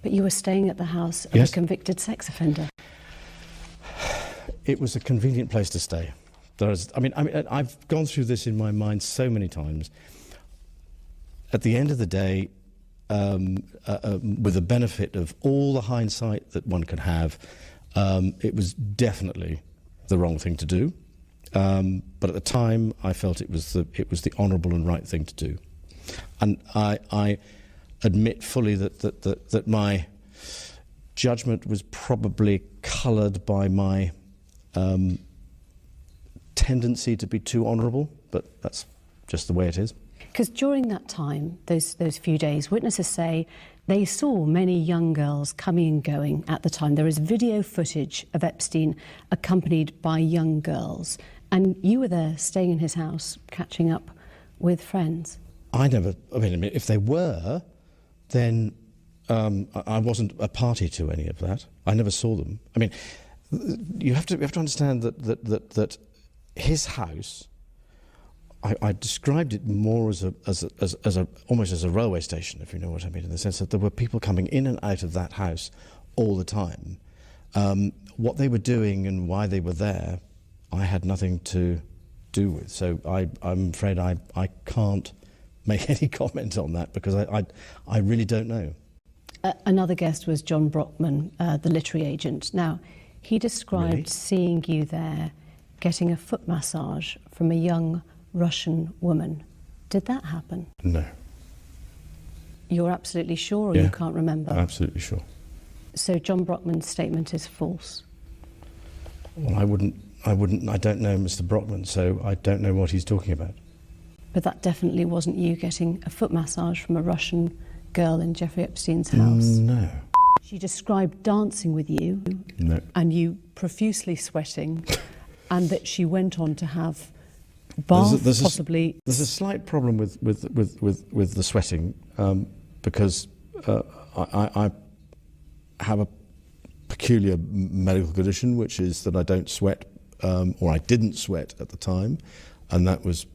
But you were staying at the house of Yes. a convicted sex offender. It was a convenient place to stay. I've gone through this in my mind so many times. At the end of the day, with the benefit of all the hindsight that one can have, it was definitely the wrong thing to do. But at the time, I felt it was the honourable and right thing to do. And I admit fully that my judgment was probably coloured by my tendency to be too honourable, but that's just the way it is. Because during that time, those few days, witnesses say they saw many young girls coming and going at the time. There is video footage of Epstein accompanied by young girls, and you were there staying in his house, catching up with friends. If they were, then I wasn't a party to any of that. I never saw them. I mean, you have to understand that his house, I described it more as almost as a railway station, if you know what I mean, in the sense that there were people coming in and out of that house all the time. What they were doing and why they were there, I had nothing to do with. So I'm afraid I can't make any comment on that, because I really don't know. Another guest was John Brockman, the literary agent. Now, he described Really? seeing you there getting a foot massage from a young Russian woman. Did that happen? No. You're absolutely sure, or Yeah, you can't remember? Absolutely sure. So John Brockman's statement is false. Well, I don't know Mr. Brockman, so I don't know what he's talking about. But that definitely wasn't you getting a foot massage from a Russian girl in Jeffrey Epstein's house. No. She described dancing with you, No. and you profusely sweating, and that she went on to have bath, possibly. There's a slight problem with the sweating, because I have a peculiar medical condition, which is that I don't sweat, or I didn't sweat at the time, and that was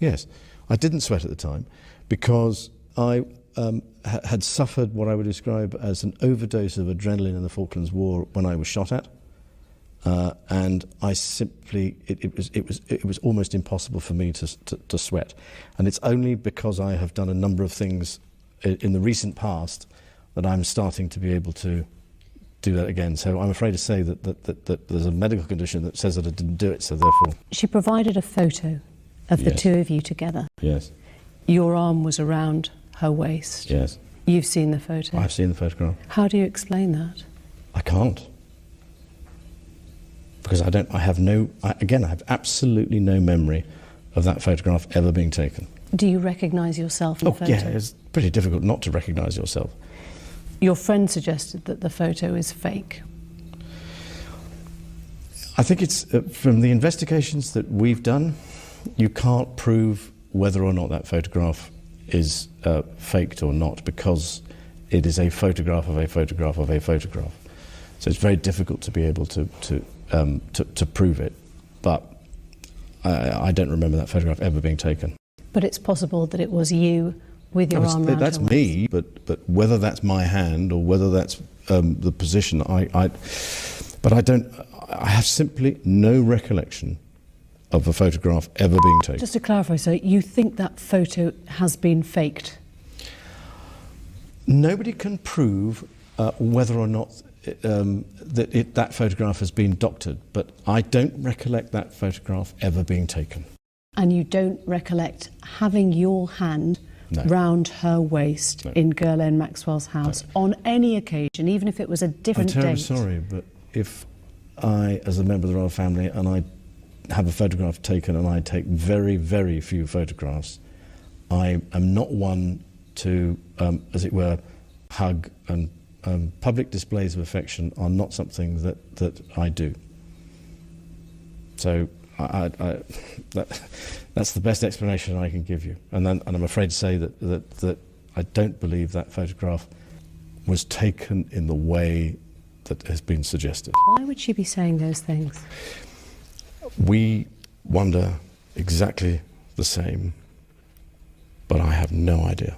yes, I didn't sweat at the time because I had suffered what I would describe as an overdose of adrenaline in the Falklands War when I was shot at. And I simply, it was almost impossible for me to sweat. And it's only because I have done a number of things in the recent past that I'm starting to be able to do that again. So I'm afraid to say that there's a medical condition that says that I didn't do it, so therefore... She provided a photo of the two of you together. Yes. Your arm was around her waist. Yes. You've seen the photo. I've seen the photograph. How do you explain that? I can't. Because I have absolutely no memory of that photograph ever being taken. Do you recognise yourself in the photo? Yeah, it's pretty difficult not to recognise yourself. Your friend suggested that the photo is fake. I think it's, from the investigations that we've done, you can't prove whether or not that photograph is faked or not, because it is a photograph of a photograph of a photograph. So it's very difficult to be able to prove it, but I don't remember that photograph ever being taken. But it's possible that it was you with your arm around That's her me, but whether that's my hand or whether that's the position, I have simply no recollection of a photograph ever being taken. Just to clarify, so you think that photo has been faked? Nobody can prove whether or not that photograph has been doctored, but I don't recollect that photograph ever being taken. And you don't recollect having your hand round her waist in Ghislaine Maxwell's house on any occasion, even if it was a different date? I'm terribly sorry, but if I, as a member of the royal family, and I have a photograph taken, and I take very, very few photographs, I am not one to, as it were, hug, and public displays of affection are not something that I do. So that's the best explanation I can give you. And I'm afraid to say that I don't believe that photograph was taken in the way that has been suggested. Why would she be saying those things? We wonder exactly the same, but I have no idea.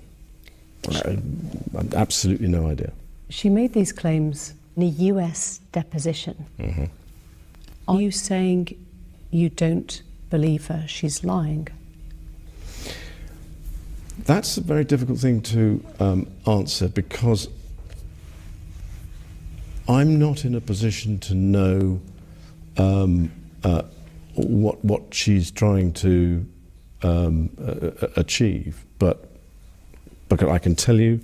Absolutely no idea. She made these claims in a US deposition. Mm-hmm. Are you saying you don't believe her? She's lying? That's a very difficult thing to answer, because I'm not in a position to know what she's trying to achieve, but I can tell you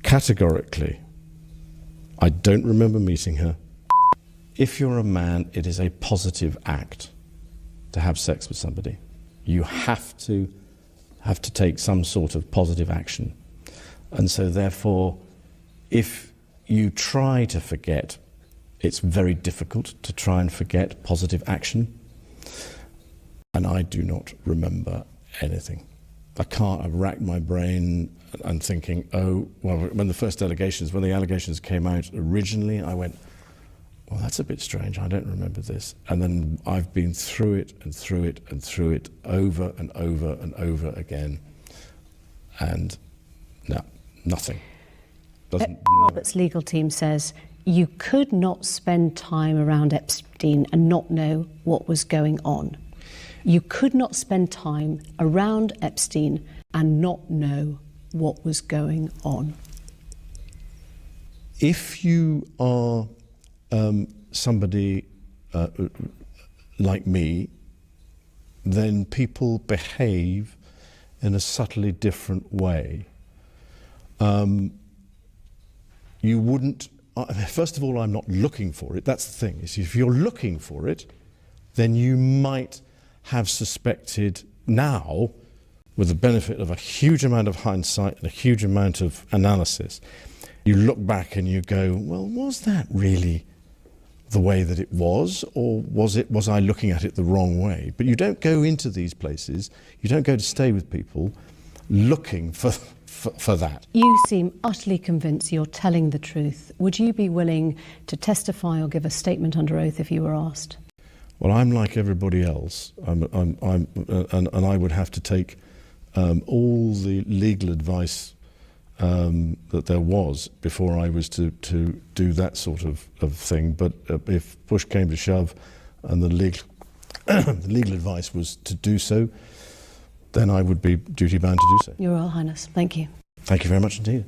categorically, I don't remember meeting her. If you're a man, it is a positive act to have sex with somebody. You have to take some sort of positive action. And so therefore, if you try to forget, it's very difficult to try and forget positive action. And I do not remember anything. I've racked my brain and thinking, oh, well, when the allegations came out originally, I went, well, that's a bit strange, I don't remember this. And then I've been through it and through it and through it over and over and over again. And no, nothing. Robert's legal team says you could not spend time around Epstein and not know what was going on. You could not spend time around Epstein and not know what was going on. If you are somebody like me, then people behave in a subtly different way. You wouldn't, first of all, I'm not looking for it. That's the thing. Is if you're looking for it, then you might have suspected now, with the benefit of a huge amount of hindsight and a huge amount of analysis, you look back and you go, well, was that really the way that it was, or was I looking at it the wrong way? But you don't go into these places, you don't go to stay with people looking for that. You seem utterly convinced you're telling the truth. Would you be willing to testify or give a statement under oath if you were asked? Well, I'm like everybody else, and I would have to take all the legal advice that there was before I was to do that sort of thing. But if push came to shove and the legal advice was to do so, then I would be duty-bound to do so. Your Royal Highness, thank you. Thank you very much indeed.